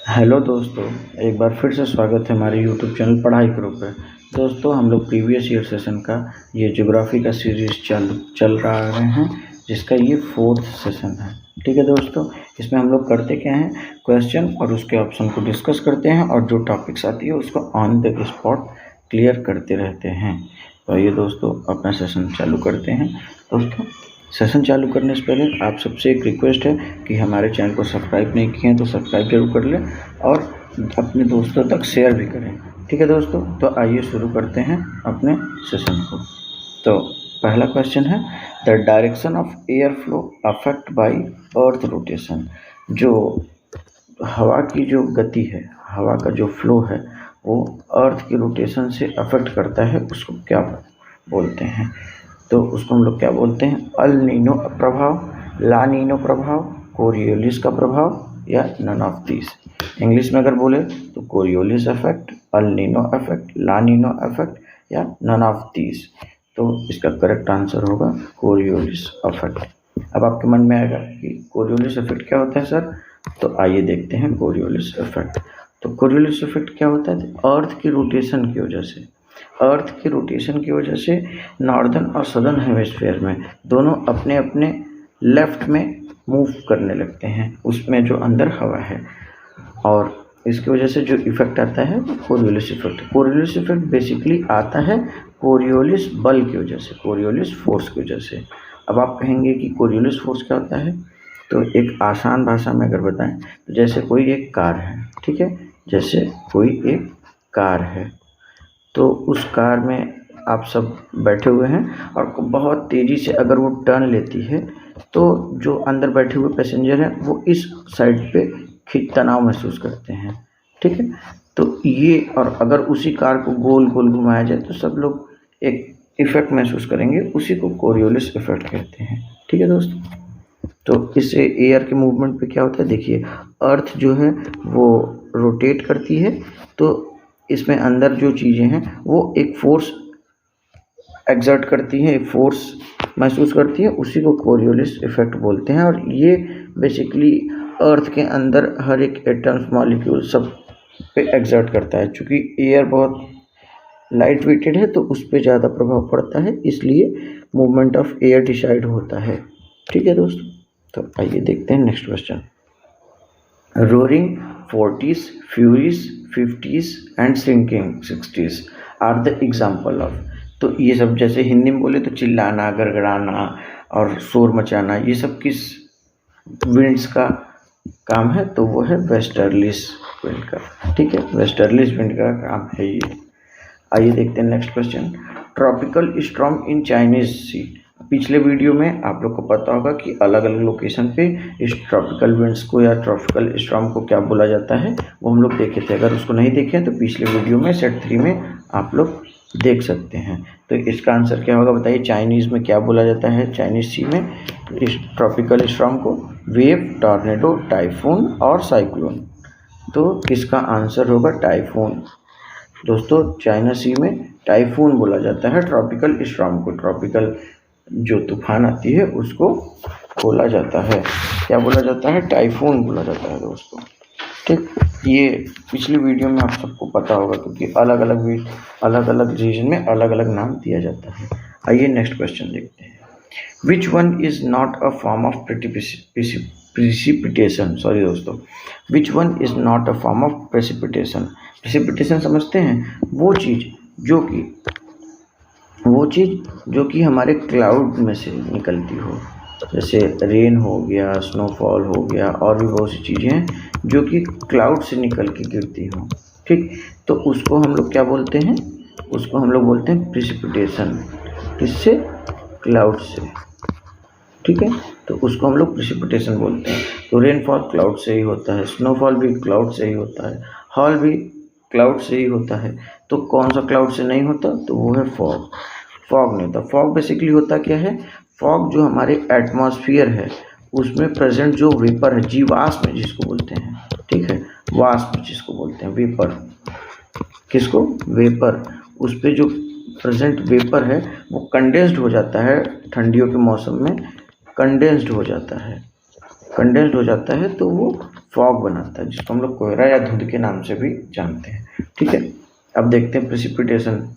Hello दोस्तों, एक बार फिर से स्वागत है हमारे यूट्यूब चैनल पढ़ाई करो पे। दोस्तों, हम लोग प्रीवियस ईयर सेशन का ये ज्योग्राफी का सीरीज़ चल रहे हैं, जिसका ये 4th सेशन है। ठीक है दोस्तों, इसमें हम लोग करते क्या हैं, क्वेश्चन और उसके ऑप्शन को डिस्कस करते हैं और जो टॉपिक्स आती है उसको ऑन द स्पॉट क्लियर करते रहते हैं। तो आइए दोस्तों, अपना सेशन चालू करते हैं। दोस्तों, सेशन चालू करने से पहले आप सबसे एक रिक्वेस्ट है कि हमारे चैनल को सब्सक्राइब नहीं किए हैं तो सब्सक्राइब जरूर कर लें और अपने दोस्तों तक शेयर भी करें। ठीक है दोस्तों, तो आइए शुरू करते हैं अपने सेशन को। तो पहला क्वेश्चन है, the direction of air flow affect by earth rotation. जो हवा की जो गति है, हवा का जो फ्लो है, वो अर्थ की रोटेशन से अफेक्ट करता है, उसको क्या बोलते हैं? तो उसको हम लोग क्या बोलते हैं? अल नीनो प्रभाव, ला नीनो प्रभाव, कोरियोलिस का प्रभाव या नन ऑफ दीज। इंग्लिश में अगर बोले तो Coriolis effect, El Nino effect, La Nino effect या नन ऑफ दीज। तो इसका करेक्ट आंसर होगा कोरियोलिस इफेक्ट। अब आपके मन में आएगा कि कोरियोलिस इफेक्ट क्या होता है सर? तो आइए देखते हैं कोरियोलिस इफेक्ट। तो कोरियोलिस इफेक्ट क्या होता है? अर्थ की रोटेशन की वजह से, अर्थ की रोटेशन की वजह से नॉर्दर्न और सदर्न हेमिस्फीयर में दोनों अपने अपने लेफ्ट में मूव करने लगते हैं, उसमें जो अंदर हवा है, और इसकी वजह से जो इफेक्ट आता है वो Coriolis effect. Coriolis effect basically आता है कोरियोलिस बल की वजह से, कोरियोलिस फोर्स की वजह से। अब आप कहेंगे कि कोरियोलिस फोर्स क्या होता है? तो एक आसान भाषा में अगर बताएं तो जैसे कोई एक कार है, ठीक है, जैसे कोई एक कार है, तो उस कार में आप सब बैठे हुए हैं और बहुत तेज़ी से अगर वो टर्न लेती है तो जो अंदर बैठे हुए पैसेंजर हैं वो इस साइड पे तनाव महसूस करते हैं। ठीक है, तो ये, और अगर उसी कार को गोल गोल घुमाया जाए तो सब लोग एक इफ़ेक्ट महसूस करेंगे, उसी को कोरियोलिस इफेक्ट कहते हैं। ठीक है दोस्तों, तो इससे एयर के मूवमेंट पे क्या होता है, देखिए, अर्थ जो है वो रोटेट करती है, तो इसमें अंदर जो चीज़ें हैं वो एक फोर्स एक्सर्ट करती हैं, एक फोर्स महसूस करती है, उसी को कोरियोलिस इफेक्ट बोलते हैं। और ये बेसिकली अर्थ के अंदर हर एक एटम्स, मॉलिक्यूल सब पे एक्सर्ट करता है। चूँकि एयर बहुत लाइट वेटेड है तो उस पर ज़्यादा प्रभाव पड़ता है, इसलिए मूवमेंट ऑफ एयर डिसाइड होता है। ठीक है दोस्तों, तो आइए देखते हैं next question. Roaring 40s, furies 50s and sinking 60s are the example of. तो ये सब जैसे हिंदी में बोले तो चिल्लाना, गड़गड़ाना और शोर मचाना, ये सब किस विंड्स का काम है? तो वो है वेस्टर्लीज विंड का। ठीक है, वेस्टर्लीज विंड का काम है ये। आइए देखते हैं next question. Tropical storm in Chinese sea. पिछले वीडियो में आप लोग को पता होगा कि अलग अलग लोकेशन पे इस ट्रॉपिकल विंड्स को या ट्रॉपिकल स्टॉर्म को क्या बोला जाता है, वो हम लोग देखे थे। अगर उसको नहीं देखे तो पिछले वीडियो में सेट 3 में आप लोग देख सकते हैं। तो इसका आंसर क्या होगा बताइए? चाइनीज़ में क्या बोला जाता है? चाइनीज सी में इस ट्रॉपिकल स्टॉर्म को वेव, टॉर्नेडो, टाइफून और साइक्लोन। तो किसका आंसर होगा? टाइफून। दोस्तों, चाइना सी में टाइफून बोला जाता है ट्रॉपिकल स्टॉर्म को। ट्रॉपिकल जो तूफान आती है उसको बोला जाता है, क्या बोला जाता है? टाइफून बोला जाता है दोस्तों। ठीक, ये पिछली वीडियो में आप सबको पता होगा, क्योंकि अलग अलग रीजन में अलग अलग नाम दिया जाता है। आइए नेक्स्ट क्वेश्चन देखते हैं। Which one is not a form of precipitation? Sorry दोस्तों, which one is not a form of precipitation? Precipitation समझते हैं? वो चीज़ जो कि हमारे क्लाउड में से निकलती हो, जैसे रेन हो गया, स्नोफॉल हो गया, और भी बहुत सी चीज़ें हैं जो कि क्लाउड से निकल के गिरती हो। ठीक, तो उसको हम लोग क्या बोलते हैं? उसको हम लोग बोलते हैं प्रेसिपिटेशन। किससे? क्लाउड से। ठीक है, तो उसको हम लोग प्रेसिपिटेशन बोलते हैं। तो रेनफॉल क्लाउड से ही होता है, स्नोफॉल भी क्लाउड से ही होता है, हॉल भी क्लाउड से ही होता है। तो कौन सा क्लाउड से नहीं होता? तो वो है फॉग। फॉग नहीं होता। फॉग बेसिकली होता क्या है? फॉग जो हमारे एटमॉस्फेयर है उसमें प्रेजेंट जो वेपर है, जीवाश्म जिसको बोलते हैं, ठीक है, वाष्प जिसको बोलते हैं, वेपर। किसको? वेपर। उस पर जो प्रेजेंट वेपर है वो कंडेंस्ड हो जाता है, ठंडियों के मौसम में कंडेंस्ड हो जाता है। कंडेंस्ड हो जाता है तो वो फॉग बनाता है, जिसको हम लोग कोहरा या धुंध के नाम से भी जानते हैं। ठीक है, अब देखते हैं प्रेसिपिटेशन।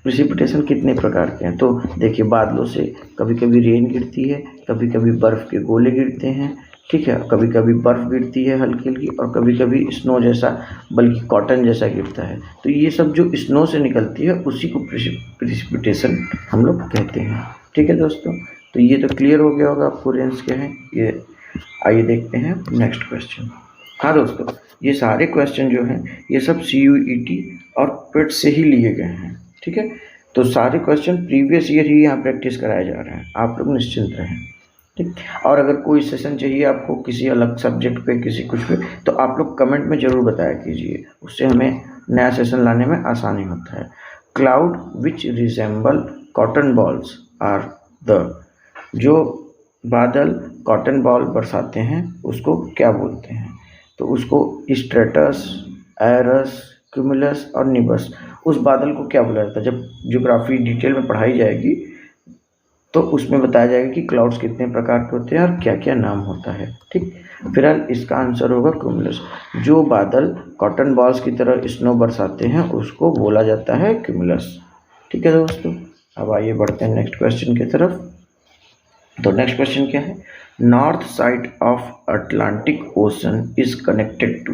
प्रेसिपिटेशन कितने प्रकार के हैं, तो देखिए बादलों से कभी कभी रेन गिरती है, कभी कभी बर्फ़ के गोले गिरते हैं। ठीक है, कभी कभी बर्फ़ गिरती है हल्की हल्की, और कभी कभी स्नो जैसा, बल्कि कॉटन जैसा गिरता है। तो ये सब जो स्नो से निकलती है उसी को प्रेसिपिटेशन हम लोग कहते हैं। ठीक है दोस्तों, तो ये तो क्लियर हो गया होगा आपको रेंस क्या है ये। आइए देखते हैं नेक्स्ट क्वेश्चन। हाँ दोस्तों, ये सारे क्वेश्चन जो हैं ये सब CUET और पेट से ही लिए गए हैं। ठीक है, तो सारे क्वेश्चन प्रीवियस ईयर ही यहाँ प्रैक्टिस कराए जा रहे हैं, आप लोग निश्चिंत रहें। ठीक, और अगर कोई सेशन चाहिए आपको किसी अलग सब्जेक्ट पे, किसी कुछ पे, तो आप लोग कमेंट में ज़रूर बताया कीजिए, उससे हमें नया सेशन लाने में आसानी होता है। Cloud which resemble cotton balls are the, जो बादल कॉटन बॉल बरसाते हैं उसको क्या बोलते हैं, तो उसको स्ट्रेटस, एरस, क्यूमुलस और निबस, उस बादल को क्या बोला जाता है। जब ज्योग्राफी डिटेल में पढ़ाई जाएगी तो उसमें बताया जाएगा कि क्लाउड्स कितने प्रकार के होते हैं और क्या क्या नाम होता है। ठीक, फिलहाल इसका आंसर होगा क्यूमुलस। जो बादल कॉटन बॉल्स की तरह स्नो बरसाते हैं उसको बोला जाता है क्यूमुलस। ठीक है दोस्तों, अब आइए बढ़ते हैं नेक्स्ट क्वेश्चन की तरफ। तो नेक्स्ट क्वेश्चन क्या है, north side of Atlantic ocean is connected to.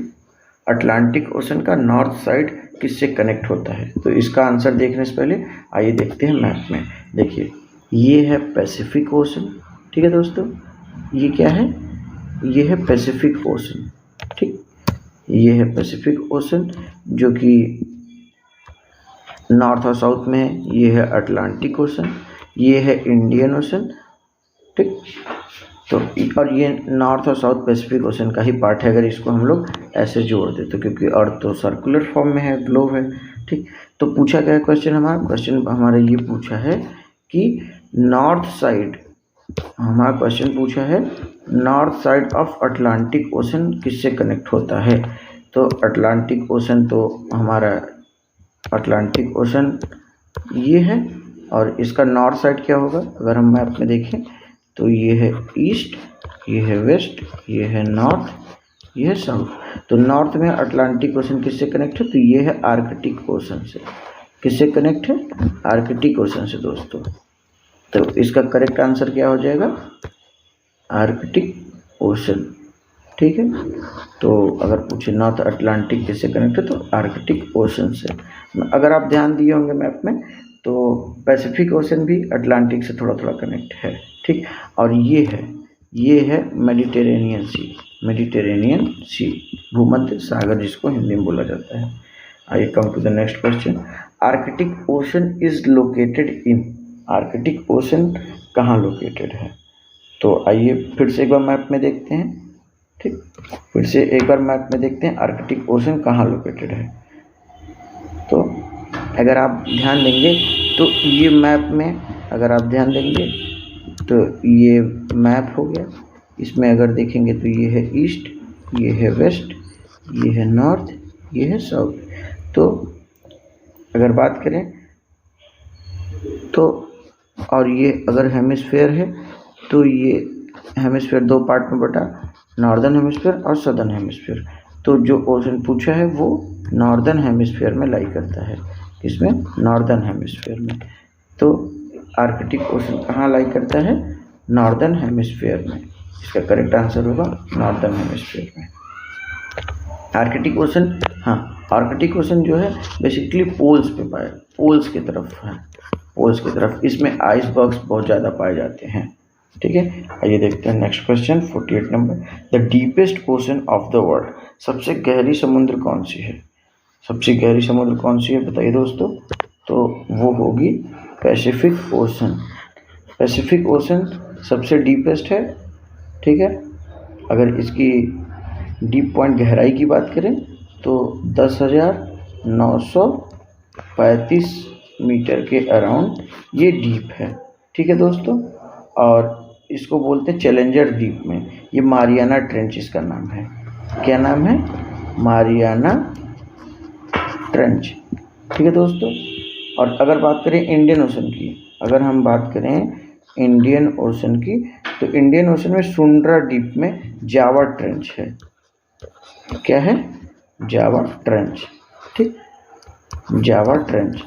Atlantic ocean का नॉर्थ साइड किससे कनेक्ट होता है, तो इसका आंसर देखने से पहले आइए देखते हैं मैप में। देखिए ये है पैसिफिक ओशन। ठीक है दोस्तों, ये क्या है, ये है पैसिफिक ओशन। ठीक, ये है पैसिफिक ओशन जो कि नॉर्थ और साउथ में है। ये है अटलांटिक ओशन, ये है इंडियन ओशन। ठीक, तो और ये नॉर्थ और साउथ पैसिफिक ओशन का ही पार्ट है, अगर इसको हम लोग ऐसे जोड़ दें तो, क्योंकि अर्थ तो सर्कुलर फॉर्म में है, ग्लोब है। ठीक, तो पूछा गया क्वेश्चन हमारा ये पूछा है कि नॉर्थ साइड, हमारा क्वेश्चन पूछा है north side of Atlantic ocean किससे कनेक्ट होता है। तो अटलांटिक ओशन, तो हमारा अटलांटिक ओशन ये है, और इसका नॉर्थ साइड क्या होगा, अगर हम मैप में देखें तो ये है ईस्ट, ये है वेस्ट, ये है नॉर्थ, ये है साउथ। तो नॉर्थ में अटलांटिक ओशन किससे कनेक्ट है, तो ये है आर्कटिक ओशन से। किससे कनेक्ट है, आर्कटिक ओशन से दोस्तों। तो इसका करेक्ट आंसर क्या हो जाएगा, आर्कटिक ओशन। ठीक है, तो अगर पूछे नॉर्थ अटलांटिक किससे कनेक्ट है तो आर्कटिक ओशन से। अगर आप ध्यान दिए होंगे मैप में तो पैसिफिक ओशन भी अटलांटिक से थोड़ा थोड़ा कनेक्ट है। ठीक, और ये है मेडिटेरेनियन सी, मेडिटेरेनियन सी, भूमध्य सागर जिसको हिंदी में बोला जाता है। आइए come to the next question. Arctic ocean is located in, Arctic ocean कहाँ लोकेटेड है, तो आइए फिर से एक बार मैप में देखते हैं। ठीक, फिर से एक बार मैप में देखते हैं आर्कटिक ओशन कहाँ लोकेटेड है। तो अगर आप ध्यान देंगे तो ये मैप में, अगर आप ध्यान देंगे तो ये मैप हो गया, इसमें अगर देखेंगे तो ये है ईस्ट, ये है वेस्ट, ये है नॉर्थ, ये है साउथ। तो अगर बात करें तो, और ये अगर हेमिस्फेयर है तो ये हेमिस्फेयर दो पार्ट में बटा, नॉर्दर्न हेमिस्फेयर और सदर्न हेमिस्फेयर। तो जो ओशन पूछा है वो नॉर्दर्न हेमिस्फेयर में लाई करता है, किसमें, नॉर्दर्न हेमिस्फेयर में। तो आर्कटिक ओशन कहाँ लाई करता है, नॉर्दर्न हेमिस्फेयर में। इसका करेक्ट आंसर होगा नॉर्दर्न हेमिस्फेयर में आर्कटिक ओशन। हाँ, आर्कटिक ओशन जो है बेसिकली पोल्स पे पाए, पोल्स की तरफ है, पोल्स की तरफ। इसमें आइसबर्ग्स बहुत ज़्यादा पाए जाते हैं। ठीक है, आइए देखते हैं next question 48 number. The deepest ocean of the world, सबसे गहरी समुद्र कौन सी है, सबसे गहरी समुद्र कौन सी है बताइए दोस्तों, तो वो होगी पैसिफिक ओशन। पैसिफिक ओशन सबसे डीपेस्ट है। ठीक है, अगर इसकी डीप पॉइंट गहराई की बात करें तो 10,935 मीटर के अराउंड ये डीप है। ठीक है दोस्तों, और इसको बोलते हैं चैलेंजर द्वीप में, ये मारियाना ट्रेंच इसका नाम है। क्या नाम है, मारियाना ट्रेंच। ठीक है दोस्तों, और अगर बात करें इंडियन ओशन की, अगर हम बात करें इंडियन ओशन की। तो इंडियन ओशन में सुंड्रा डीप में जावा ट्रेंच है। क्या है? Java trench. ठीक, जावा ट्रेंच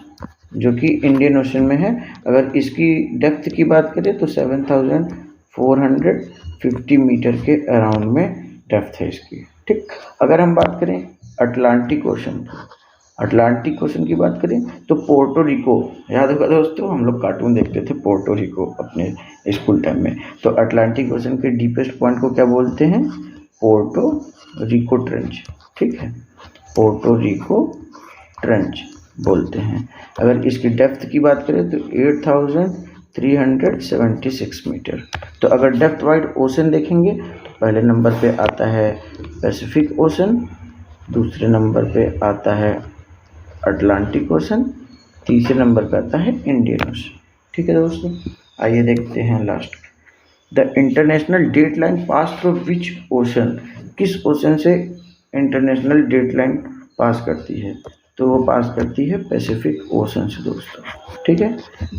जो कि इंडियन ओशन में है। अगर इसकी डेप्थ की बात करें तो 7450 मीटर के अराउंड में डेप्थ है इसकी। ठीक, अगर हम बात करें अटलांटिक ओशन, अटलांटिक ओशन की बात करें तो पोर्टो रिको, याद होगा दोस्तों, हम लोग कार्टून देखते थे पोर्टो रिको अपने स्कूल टाइम में। तो अटलांटिक ओशन के डीपेस्ट पॉइंट को क्या बोलते हैं? Puerto Rico trench. ठीक है, पोर्टो रिको ट्रेंच बोलते हैं। अगर इसकी डेप्थ की बात करें तो 8376 मीटर। तो अगर डेप्थ वाइड ओशन देखेंगे तो पहले नंबर पे आता है पैसिफिक ओशन, दूसरे नंबर पे आता है अटलांटिक ओशन, तीसरे नंबर पे आता है इंडियन ओशन। ठीक है दोस्तों, आइए देखते हैं last. The international date line pass through which ocean? किस ओशन से इंटरनेशनल डेट लाइन पास करती है? तो वो पास करती है पैसिफिक ओशन से दोस्तों। ठीक है,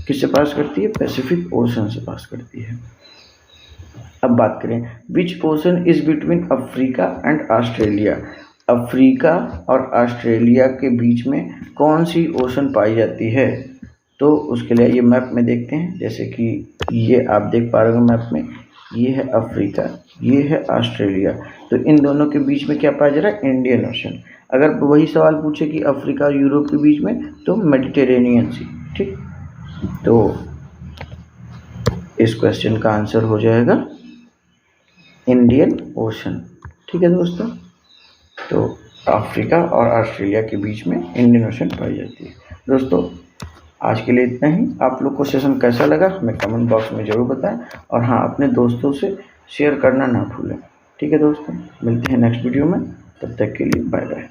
किससे पास करती है? पैसिफिक ओशन से पास करती है। अब बात करें which ocean is between Africa and Australia? Africa और ऑस्ट्रेलिया के बीच में कौन सी ओशन पाई जाती है? तो उसके लिए ये मैप में देखते हैं। जैसे कि ये आप देख पा रहे हो मैप में, ये है अफ्रीका, ये है ऑस्ट्रेलिया। तो इन दोनों के बीच में क्या पाया जा रहा है? Indian ocean. अगर वही सवाल पूछे कि अफ्रीका और यूरोप के बीच में, तो मेडिटेरेनियन सी। ठीक, तो इस क्वेश्चन का आंसर हो जाएगा इंडियन ओशन। ठीक है दोस्तों, तो अफ्रीका और ऑस्ट्रेलिया के बीच में इंडियन ओशन पाई जाती है। दोस्तों आज के लिए इतना ही। आप लोग को सेशन कैसा लगा हमें कमेंट बॉक्स में ज़रूर बताएं, और हाँ, अपने दोस्तों से शेयर करना ना भूलें। ठीक है दोस्तों, मिलते हैं नेक्स्ट वीडियो में, तब तक के लिए बाय बाय।